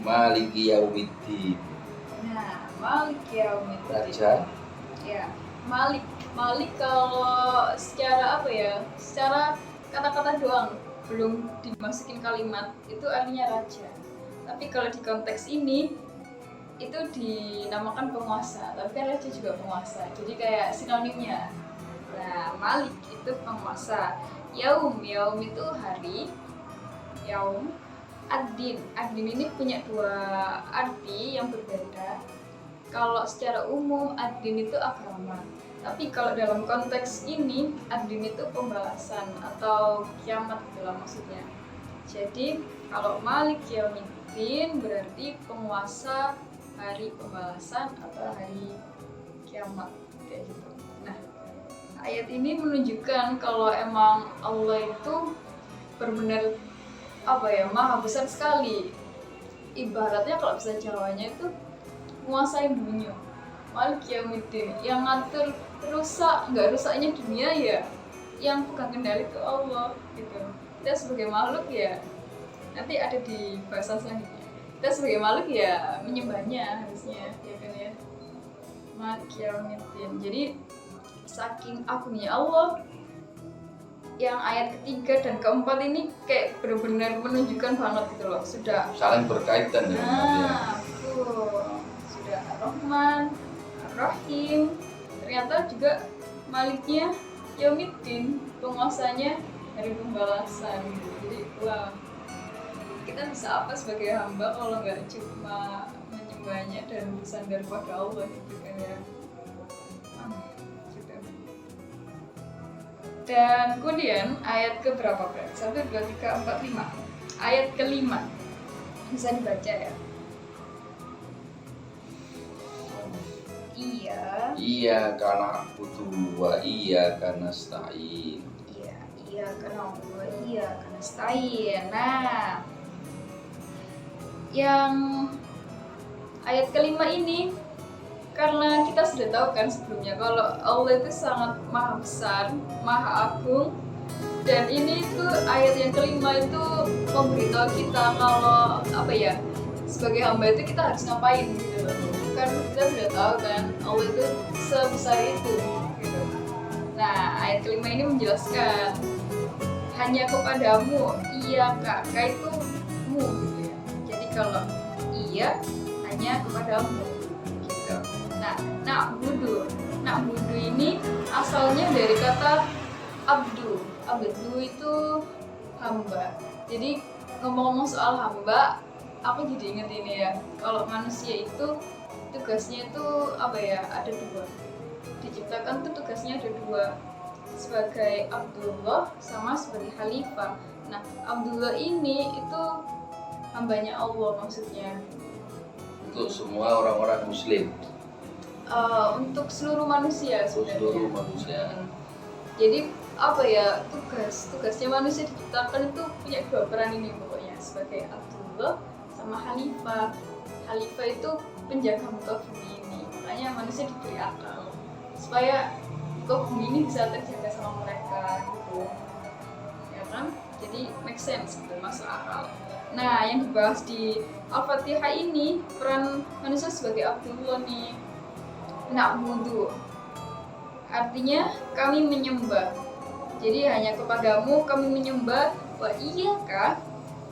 Maliki Yaumiddin. Nah, Malik Yaumiddin. Raja. Ya, Malik. Malik kalau secara apa ya? Secara kata-kata doang, belum dimasukin kalimat, itu artinya raja. Tapi kalau di konteks ini itu dinamakan penguasa. Tapi kan raja juga penguasa. Jadi kayak sinonimnya. Nah, Malik itu penguasa. Yaum itu hari. Yaum. Ad-din ini punya dua arti yang berbeda. Kalau secara umum ad-din itu agama. Tapi kalau dalam konteks ini ad-din itu pembalasan atau kiamat dalam maksudnya. Jadi kalau Malik Yaumiddin berarti penguasa hari pembalasan atau hari kiamat kayak gitu. Nah, ayat ini menunjukkan kalau emang Allah itu benar-benar maha besar sekali. Ibaratnya kalau bahasa Jawanya itu menguasai dunia. Malik Yaumiddin yang ngatur nggak rusaknya dunia ya yang pegang kendali itu Allah gitu. Kita sebagai makhluk ya nanti ada di bahasa selanjutnya. Kita sebagai makhluk ya menyembahnya harusnya ya kan ya. Malik Yaumiddin. Jadi saking agungnya Allah, yang ayat ketiga dan keempat ini kayak benar-benar menunjukkan banget gitu loh, sudah saling berkaitan dengan betul. Sudah Ar-Rahman, Ar-Rahim, ternyata juga Maliknya Yaumiddin, penguasanya hari pembalasan gitu. Jadi wah, kita bisa apa sebagai hamba kalau nggak cuma menyembahnya dan bersandar pada Allah gitu kan ya. Dan kemudian ayat ke berapa berarti? 1, 2, 3, 4, 5. Ayat kelima bisa dibaca ya. Iya karena butuh wa iya karena stain. Iya karena wa iya karena stain. Nah, yang ayat kelima ini karena kita sudah tahu kan sebelumnya kalau Allah itu sangat maha besar, maha agung, dan ini tuh ayat yang kelima itu memberitahu kita kalau sebagai hamba itu kita harus ngapain gitu loh. Kan kita sudah tahu kan Allah itu sebesar itu gitu. Nah, ayat kelima ini menjelaskan hanya kepadamu iya kak itu mu gitu ya. Jadi kalau iya hanya kepadamu. Na'budu ini asalnya dari kata abdu. Abdu itu hamba. Jadi ngomong-ngomong soal hamba, aku jadi inget ini ya. Kalau manusia itu tugasnya itu ada dua. Diciptakan tuh tugasnya ada dua. Sebagai Abdullah sama sebagai Khalifah. Nah, Abdullah ini itu hambanya Allah maksudnya. Untuk semua orang-orang Muslim. Untuk seluruh manusia sebenarnya. Seluruh manusia. Jadi tugasnya manusia diciptakan itu punya dua peran ini pokoknya, sebagai Abdullah sama Khalifah. Khalifah itu penjaga muka bumi ini, makanya manusia diberi akal supaya muka bumi ini bisa terjaga sama mereka gitu, ya kan? Jadi make sense gitu, masuk akal. Nah, yang dibahas di Al-Fatihah ini peran manusia sebagai Abdullah nih. Na'budu artinya kami menyembah. Jadi hanya kepadamu kami menyembah, wa iyyaka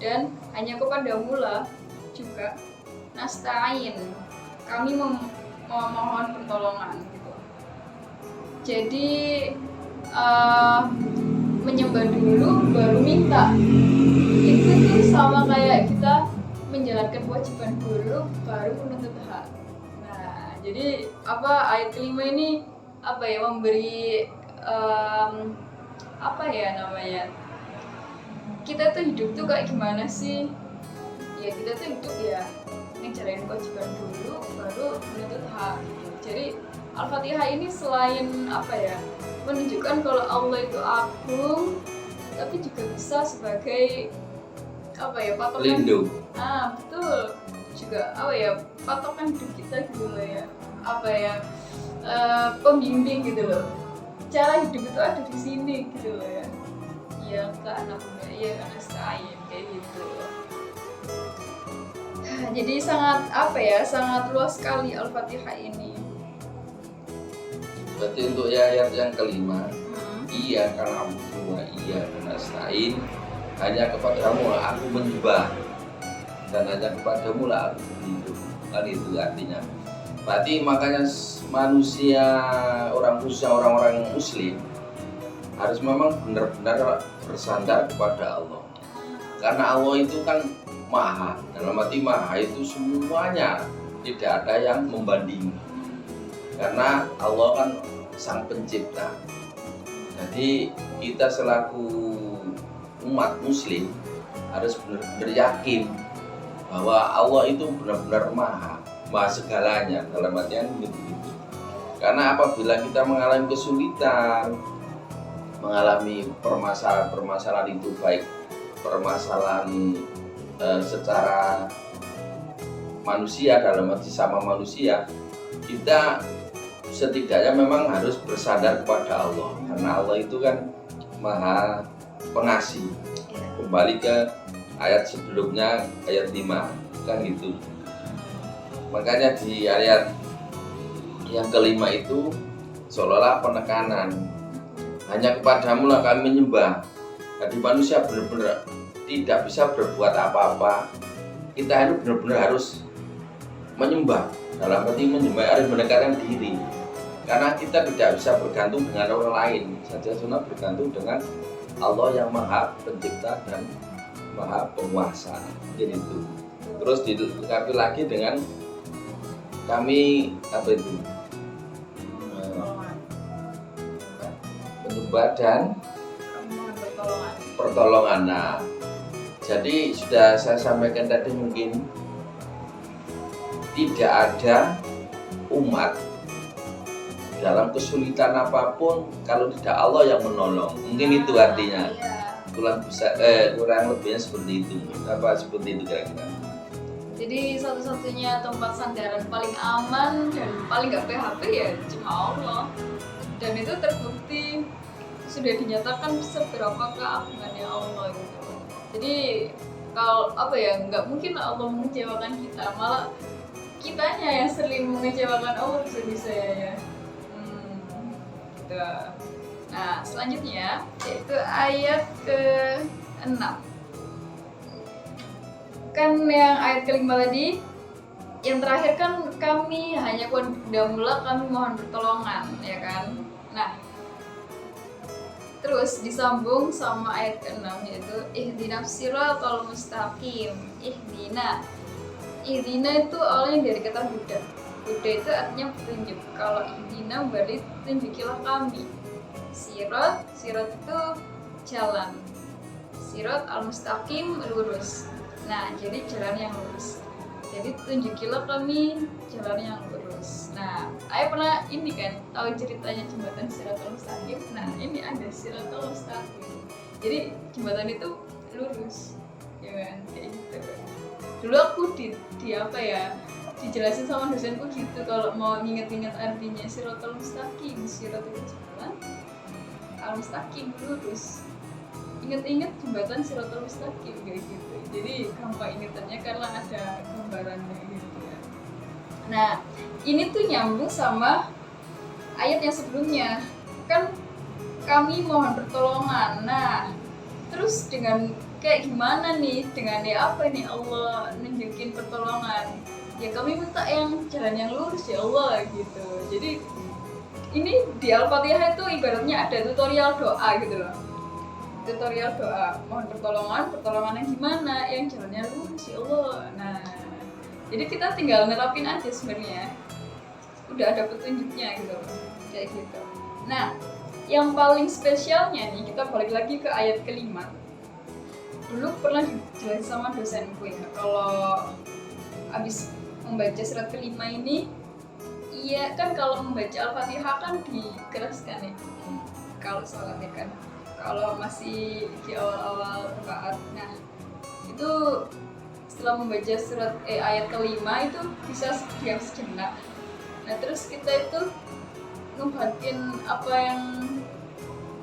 dan hanya kepadamu lah juga nasta'in kami memohon pertolongan gitu. Jadi menyembah dulu baru minta. Itu tuh sama kayak kita menjalankan kewajiban dulu baru menuntut hak. Jadi ayat kelima ini memberi kita tuh hidup tuh kayak gimana sih? Ya kita tuh hidup ya ngejalanin kewajiban dulu baru menuntut hak. Jadi Al-Fatihah ini selain menunjukkan kalau Allah itu agung, tapi juga bisa sebagai patokan pelindung. Betul. Juga patokan hidup kita gitu loh ya. Pembimbing gitu loh. Cara hidup itu ada di sini gitu loh ya. Iya ke anak muda, iya karena stain kayak gitu. jadi sangat apa ya, sangat luas sekali Al-Fatihah ini. Berarti untuk ayat yang kelima, iya karena wa iya karena nasta'in, hanya kepadamu lah aku menyembah dan hanya kepadamu lah aku berlindung. Kan itu artinya. Berarti makanya manusia, orang khususnya orang-orang muslim harus memang benar-benar bersandar kepada Allah. Karena Allah itu kan maha, dalam arti maha itu semuanya, tidak ada yang membanding. Karena Allah kan sang pencipta. Jadi kita selaku umat muslim harus benar-benar yakin bahwa Allah itu benar-benar maha segalanya, dalam artian begitu. Karena apabila kita mengalami kesulitan, mengalami permasalahan itu, baik permasalahan secara manusia, dalam arti sama manusia, kita setidaknya memang harus bersandar kepada Allah, karena Allah itu kan maha pengasih. Kembali ke ayat sebelumnya, ayat 5 kan gitu. Makanya di ayat yang kelima itu seolah-olah penekanan, hanya kepadamu lah kami menyembah. Jadi manusia benar-benar tidak bisa berbuat apa-apa. Kita itu benar-benar harus menyembah, dalam arti menyembah harus mendekatkan diri. Karena kita tidak bisa bergantung dengan orang lain, saja sunnah bergantung dengan Allah yang maha pencipta dan maha penguasa. Jadi itu. Terus dilengkapi lagi dengan kami apa itu? Menyembah dan pertolongan. Nah, jadi sudah saya sampaikan tadi, mungkin tidak ada umat dalam kesulitan apapun kalau tidak Allah yang menolong. Mungkin itu artinya. Kurang lebihnya seperti itu. Apa seperti itu kira-kira? Jadi satu-satunya tempat sandaran paling aman dan paling gak PHP ya cuma Allah. Dan itu terbukti sudah dinyatakan seberapa keagungannya Allah gitu. Jadi kalau apa ya, nggak mungkin Allah mengecewakan kita, malah kitanya yang sering mengecewakan Allah bisa-bisa ya. Gitu. Nah selanjutnya yaitu ayat ke-6. Kan yang ayat kelima tadi, yang terakhir kan kami hanya kepadamu-lah kami mohon pertolongan, ya kan? Nah, terus disambung sama ayat ke-6 yaitu ihdinas siratal mustaqim. Ihdina itu awalnya dari kata huda. Huda itu artinya petunjuk. Kalau ihdina berarti tunjukilah kami. Sirat itu jalan. Sirat al-mustaqim lurus. Nah, jadi jalan yang lurus. Jadi tunjukilah kami jalan yang lurus. Nah, ayah pernah ini kan tahu ceritanya jembatan Siratul Mustaqim. Nah, ini ada Siratul Mustaqim. Jadi jembatan itu lurus, ya kan? Kayak gitu. Dulu aku di apa ya? Dijelasin sama dosenku gitu, kalau mau inget-inget artinya Siratul Mustaqim, Sirat itu jalan, Al-Mustaqim lurus. Ingat-ingat jembatan Siratul Mustaqim kayak gitu. Jadi gampang ingetannya karena ada gambarannya gitu ya. Nah, ini tuh nyambung sama ayat yang sebelumnya. Kan kami mohon pertolongan. Nah, terus dengan kayak gimana nih? Dengan ya apa nih Allah nunjukin pertolongan? Ya kami minta yang jalan yang lurus ya Allah gitu. Jadi ini di Al-Fatihah itu ibaratnya ada tutorial doa gitu loh. Tutorial doa, mohon pertolongan yang gimana, yang jalannya lurus ya Allah. Nah, jadi kita tinggal nerapin aja sebenarnya, udah ada petunjuknya gitu, kayak gitu. Nah, yang paling spesialnya nih, kita balik lagi ke ayat kelima. Dulu pernah dijelasin sama dosenku ya, kalau abis membaca surat kelima ini, iya kan kalau membaca Al-Fatihah kan dikeraskan ya, kalau sholat ya kan. Kalau masih di awal-awal rakaat, nah itu setelah membaca ayat kelima itu bisa diam sejenak. Nah terus kita itu ngebatin apa yang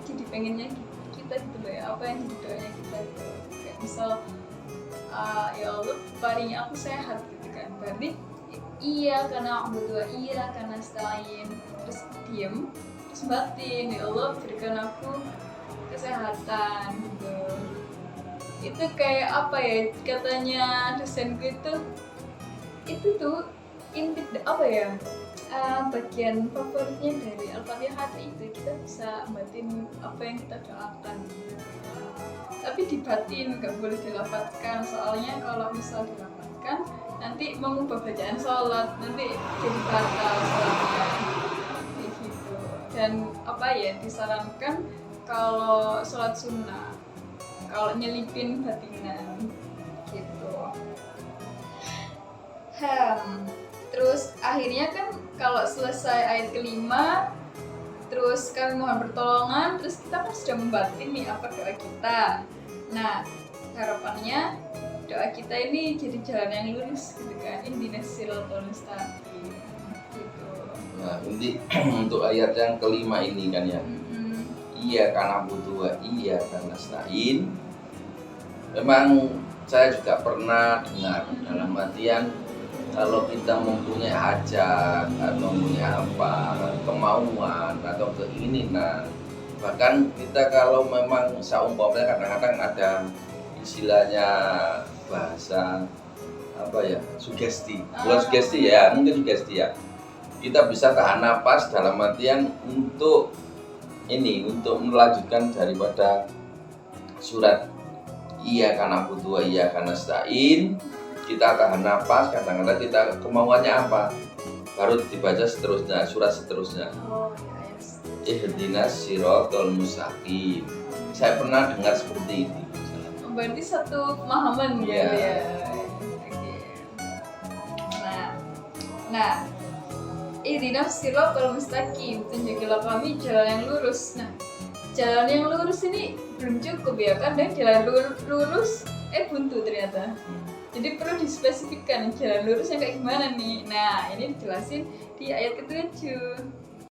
jadi pengennya kita gitu loh ya, apa yang jadi doanya kita gitu. Kayak misal ya Allah paringi aku sehat gitu kan. Berarti iya karena aku berdua, iya karena stain, terus diem, terus batin, ya Allah berikan aku kesehatan gitu. Itu kayak apa ya, katanya dosenku itu tuh inti apa ya, bagian favoritnya dari Al-Fatihah itu kita bisa batin apa yang kita doakan. Tapi dibatin, nggak boleh dilafadzkan, soalnya kalau misal dilafadzkan nanti mengubah bacaan sholat, nanti jadi batal sholatnya kayak gitu. Dan apa ya, disarankan kalau sholat sunnah kalau nyelipin batinan gitu. Terus akhirnya kan kalau selesai ayat kelima, terus kami mohon pertolongan, terus kita kan sudah membatin nih apa doa kita. Nah, harapannya doa kita ini jadi jalan yang lurus gitu kan, ihdinas siratal mustaqim gitu. Nah, ini untuk ayat yang kelima ini kan ya. Iya karena butuh, iya karena nasta'in. Memang saya juga pernah dengar dalam artian kalau kita mempunyai hajat atau mempunyai apa, kemauan atau keinginan, bahkan kita kalau memang seumpamanya kadang-kadang ada istilahnya bahasa apa ya, sugesti, bukan sugesti ya, mungkin sugesti ya. Kita bisa tahan napas dalam artian untuk ini, untuk melanjutkan daripada surat iya karena butuh, iya karena nasta'in. Kita tahan napas, kadang-kadang kita kemauannya apa, baru dibaca seterusnya, surat seterusnya. Ihdinas siratal mustaqim. Saya pernah dengar seperti itu. Berarti satu pemahaman gitu ya. Nah, ihdinas siratal mustaqim, tunjukilah kami jalan yang lurus. Nah, jalan yang lurus ini belum cukup ya kan, dan jalan lurus buntu ternyata. Jadi perlu dispesifikkan jalan lurusnya kayak gimana nih. Nah, ini dijelasin di ayat ke-7.